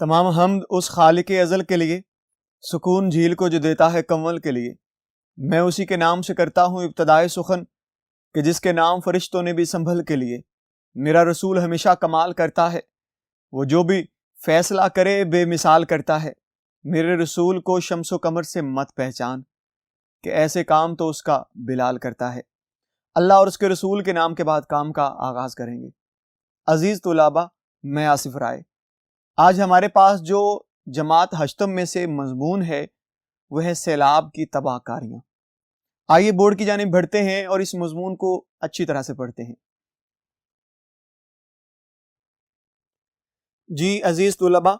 تمام حمد اس خالق ازل کے لیے، سکون جھیل کو جو دیتا ہے کنول کے لیے۔ میں اسی کے نام سے کرتا ہوں ابتدائے سخن، کہ جس کے نام فرشتوں نے بھی سنبھل کے لیے۔ میرا رسول ہمیشہ کمال کرتا ہے، وہ جو بھی فیصلہ کرے بے مثال کرتا ہے۔ میرے رسول کو شمس و قمر سے مت پہچان، کہ ایسے کام تو اس کا بلال کرتا ہے۔ اللہ اور اس کے رسول کے نام کے بعد کام کا آغاز کریں گے۔ عزیز طلباء، میں آصف رائے۔ آج ہمارے پاس جو جماعت ہشتم میں سے مضمون ہے وہ ہے سیلاب کی تباہ کاریاں۔ آئیے بورڈ کی جانب بڑھتے ہیں اور اس مضمون کو اچھی طرح سے پڑھتے ہیں۔ جی عزیز طلباء،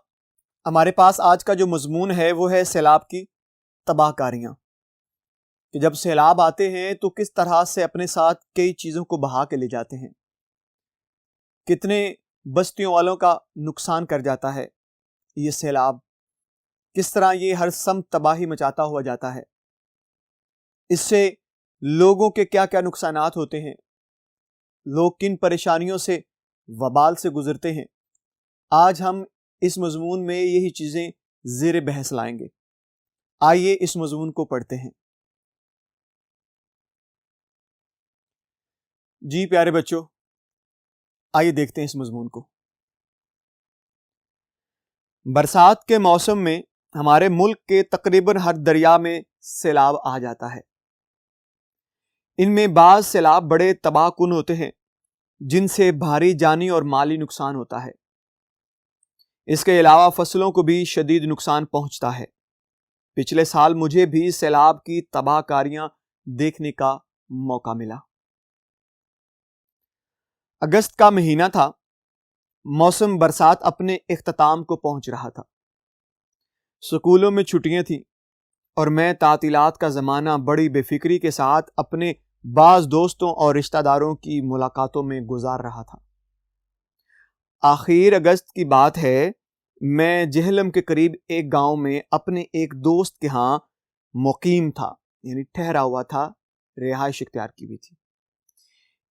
ہمارے پاس آج کا جو مضمون ہے وہ ہے سیلاب کی تباہ کاریاں، کہ جب سیلاب آتے ہیں تو کس طرح سے اپنے ساتھ کئی چیزوں کو بہا کے لے جاتے ہیں، کتنے بستیوں والوں کا نقصان کر جاتا ہے یہ سیلاب، کس طرح یہ ہر سمت تباہی مچاتا ہوا جاتا ہے، اس سے لوگوں کے کیا کیا نقصانات ہوتے ہیں، لوگ کن پریشانیوں سے وبال سے گزرتے ہیں۔ آج ہم اس مضمون میں یہی چیزیں زیر بحث لائیں گے۔ آئیے اس مضمون کو پڑھتے ہیں۔ جی پیارے بچوں، آئیے دیکھتے ہیں اس مضمون کو۔ برسات کے موسم میں ہمارے ملک کے تقریباً ہر دریا میں سیلاب آ جاتا ہے۔ ان میں بعض سیلاب بڑے تباہ کن ہوتے ہیں، جن سے بھاری جانی اور مالی نقصان ہوتا ہے۔ اس کے علاوہ فصلوں کو بھی شدید نقصان پہنچتا ہے۔ پچھلے سال مجھے بھی سیلاب کی تباہ کاریاں دیکھنے کا موقع ملا۔ اگست کا مہینہ تھا، موسم برسات اپنے اختتام کو پہنچ رہا تھا، سکولوں میں چھٹیاں تھیں اور میں تعطیلات کا زمانہ بڑی بے فکری کے ساتھ اپنے بعض دوستوں اور رشتہ داروں کی ملاقاتوں میں گزار رہا تھا۔ آخر اگست کی بات ہے، میں جہلم کے قریب ایک گاؤں میں اپنے ایک دوست کے ہاں مقیم تھا، یعنی ٹھہرا ہوا تھا، رہائش اختیار کی ہوئی تھی۔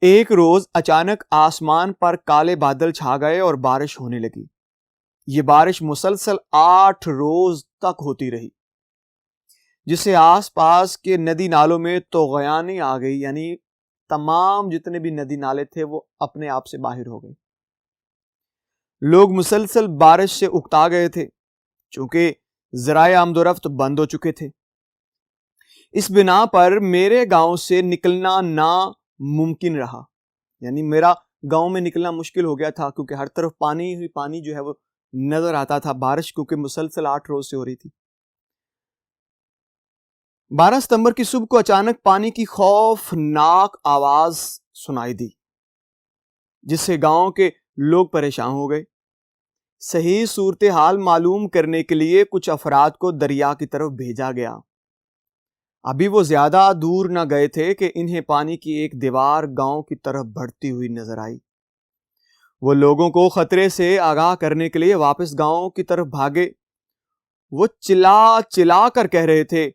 ایک روز اچانک آسمان پر کالے بادل چھا گئے اور بارش ہونے لگی۔ یہ بارش مسلسل 8 روز تک ہوتی رہی، جس سے آس پاس کے ندی نالوں میں طغیانی آ گئی، یعنی تمام جتنے بھی ندی نالے تھے وہ اپنے آپ سے باہر ہو گئے۔ لوگ مسلسل بارش سے اکتا گئے تھے، چونکہ ذرائع آمد و رفت بند ہو چکے تھے۔ اس بنا پر میرے گاؤں سے نکلنا ناممکن رہا، یعنی میرا گاؤں میں نکلنا مشکل ہو گیا تھا، کیونکہ ہر طرف پانی ہی پانی جو ہے وہ نظر آتا تھا، بارش کیونکہ مسلسل 8 روز سے ہو رہی تھی۔ 12 ستمبر کی صبح کو اچانک پانی کی خوفناک آواز سنائی دی، جس سے گاؤں کے لوگ پریشان ہو گئے۔ صحیح صورتحال معلوم کرنے کے لیے کچھ افراد کو دریا کی طرف بھیجا گیا۔ ابھی وہ زیادہ دور نہ گئے تھے کہ انہیں پانی کی ایک دیوار گاؤں کی طرف بڑھتی ہوئی نظر آئی۔ وہ لوگوں کو خطرے سے آگاہ کرنے کے لیے واپس گاؤں کی طرف بھاگے۔ وہ چلا چلا کر کہہ رہے تھے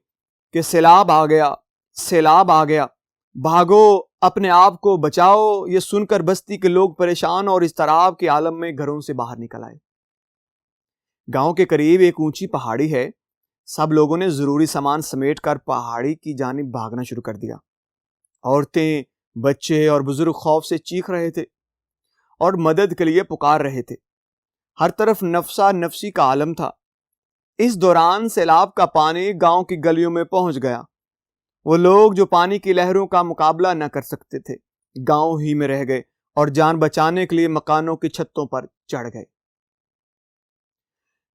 کہ سیلاب آ گیا، سیلاب آ گیا، بھاگو، اپنے آپ کو بچاؤ۔ یہ سن کر بستی کے لوگ پریشان اور اضطراب کے عالم میں گھروں سے باہر نکل آئے۔ گاؤں کے قریب ایک اونچی پہاڑی ہے، سب لوگوں نے ضروری سامان سمیٹ کر پہاڑی کی جانب بھاگنا شروع کر دیا۔ عورتیں، بچے اور بزرگ خوف سے چیخ رہے تھے اور مدد کے لیے پکار رہے تھے۔ ہر طرف نفسا نفسی کا عالم تھا۔ اس دوران سیلاب کا پانی گاؤں کی گلیوں میں پہنچ گیا۔ وہ لوگ جو پانی کی لہروں کا مقابلہ نہ کر سکتے تھے، گاؤں ہی میں رہ گئے اور جان بچانے کے لیے مکانوں کی چھتوں پر چڑھ گئے۔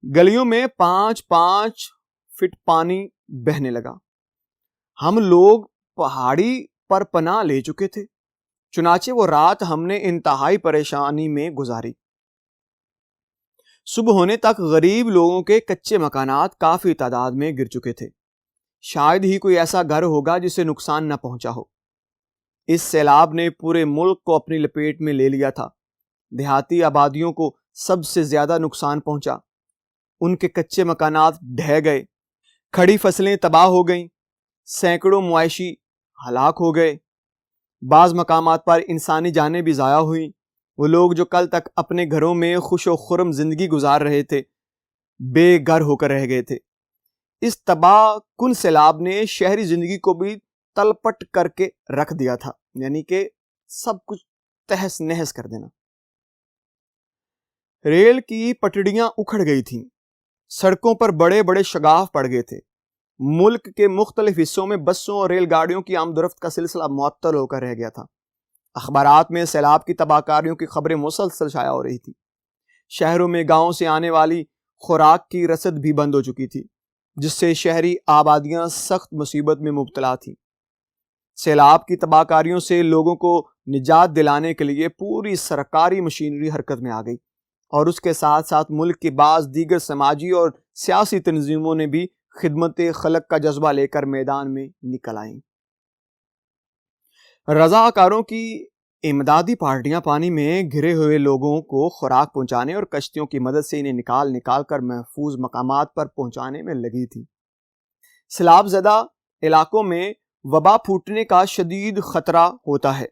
گلیوں میں 5-5 فٹ پانی بہنے لگا۔ ہم لوگ پہاڑی پر پناہ لے چکے تھے، چنانچہ وہ رات ہم نے انتہائی پریشانی میں گزاری۔ صبح ہونے تک غریب لوگوں کے کچے مکانات کافی تعداد میں گر چکے تھے۔ شاید ہی کوئی ایسا گھر ہوگا جسے نقصان نہ پہنچا ہو۔ اس سیلاب نے پورے ملک کو اپنی لپیٹ میں لے لیا تھا۔ دیہاتی آبادیوں کو سب سے زیادہ نقصان پہنچا۔ ان کے کچے مکانات ڈھہ گئے، کھڑی فصلیں تباہ ہو گئیں، سینکڑوں مویشی ہلاک ہو گئے۔ بعض مقامات پر انسانی جانیں بھی ضائع ہوئیں۔ وہ لوگ جو کل تک اپنے گھروں میں خوش و خرم زندگی گزار رہے تھے، بے گھر ہو کر رہ گئے تھے۔ اس تباہ کن سیلاب نے شہری زندگی کو بھی تلپٹ کر کے رکھ دیا تھا، یعنی کہ سب کچھ تہس نہس کر دینا۔ ریل کی پٹڑیاں اکھڑ گئی تھیں، سڑکوں پر بڑے بڑے شگاف پڑ گئے تھے، ملک کے مختلف حصوں میں بسوں اور ریل گاڑیوں کی آمد و رفت کا سلسلہ معطل ہو کر رہ گیا تھا۔ اخبارات میں سیلاب کی تباہ کاریوں کی خبریں مسلسل شائع ہو رہی تھی۔ شہروں میں گاؤں سے آنے والی خوراک کی رسد بھی بند ہو چکی تھی، جس سے شہری آبادیاں سخت مصیبت میں مبتلا تھیں۔ سیلاب کی تباہ کاریوں سے لوگوں کو نجات دلانے کے لیے پوری سرکاری مشینری حرکت میں آ گئی، اور اس کے ساتھ ساتھ ملک کی بعض دیگر سماجی اور سیاسی تنظیموں نے بھی خدمت خلق کا جذبہ لے کر میدان میں نکل آئیں۔ رضاکاروں کی امدادی پارٹیاں پانی میں گھرے ہوئے لوگوں کو خوراک پہنچانے اور کشتیوں کی مدد سے انہیں نکال کر محفوظ مقامات پر پہنچانے میں لگی تھی۔ سیلاب زدہ علاقوں میں وبا پھوٹنے کا شدید خطرہ ہوتا ہے۔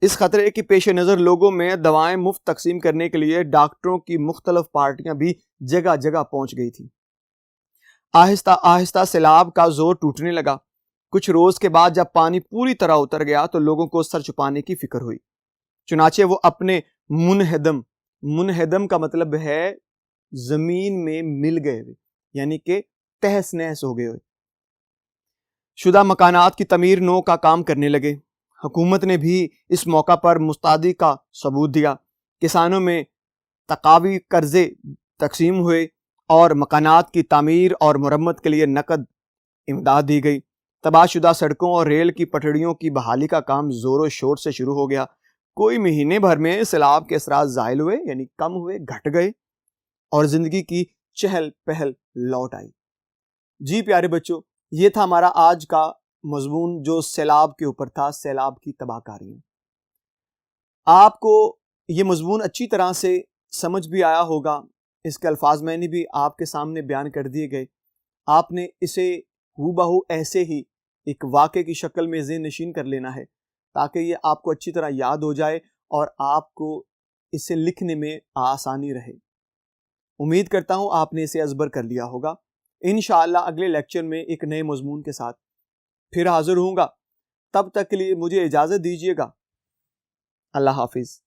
اس خطرے کے پیش نظر لوگوں میں دوائیں مفت تقسیم کرنے کے لیے ڈاکٹروں کی مختلف پارٹیاں بھی جگہ جگہ پہنچ گئی تھیں۔ آہستہ آہستہ سیلاب کا زور ٹوٹنے لگا۔ کچھ روز کے بعد جب پانی پوری طرح اتر گیا تو لوگوں کو سر چھپانے کی فکر ہوئی، چنانچہ وہ اپنے منہدم کا مطلب ہے زمین میں مل گئے ہوئے، یعنی کہ تہس نہس ہو گئے ہوئے شدہ مکانات کی تعمیر نو کا کام کرنے لگے۔ حکومت نے بھی اس موقع پر مستعدی کا ثبوت دیا۔ کسانوں میں تقاوی قرضے تقسیم ہوئے اور مکانات کی تعمیر اور مرمت کے لیے نقد امداد دی گئی۔ تباہ شدہ سڑکوں اور ریل کی پٹڑیوں کی بحالی کا کام زور و شور سے شروع ہو گیا۔ کوئی مہینے بھر میں سیلاب کے اثرات زائل ہوئے، یعنی کم ہوئے، گھٹ گئے، اور زندگی کی چہل پہل لوٹ آئی۔ جی پیارے بچوں، یہ تھا ہمارا آج کا مضمون جو سیلاب کے اوپر تھا، سیلاب کی تباہ کاریاں۔ آپ کو یہ مضمون اچھی طرح سے سمجھ بھی آیا ہوگا، اس کے الفاظ میں نے بھی آپ کے سامنے بیان کر دیے گئے۔ آپ نے اسے ہو بہو ایسے ہی ایک واقعے کی شکل میں ذہن نشین کر لینا ہے، تاکہ یہ آپ کو اچھی طرح یاد ہو جائے اور آپ کو اسے لکھنے میں آسانی رہے۔ امید کرتا ہوں آپ نے اسے ازبر کر لیا ہوگا۔ انشاءاللہ اگلے لیکچر میں ایک نئے مضمون کے ساتھ پھر حاضر ہوں گا۔ تب تک کے لیے مجھے اجازت دیجیے گا۔ اللہ حافظ۔